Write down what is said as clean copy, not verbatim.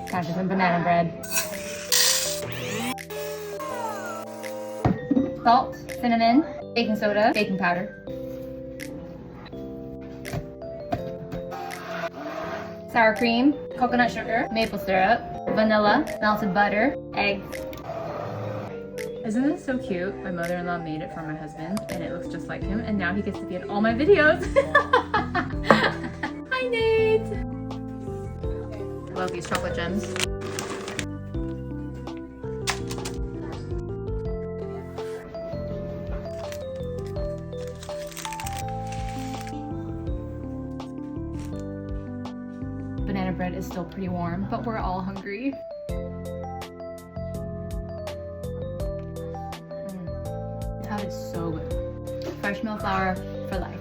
Time for some banana bread. Salt, cinnamon, baking soda, baking powder. Sour cream, coconut sugar, maple syrup, vanilla, melted butter, eggs. Isn't this so cute? My mother-in-law made it for my husband and it looks just like him, and now he gets to be in all my videos. Hi Nate! Love these chocolate gems. Banana bread is still pretty warm, but we're all hungry. That is so good. Fresh milk flour for life.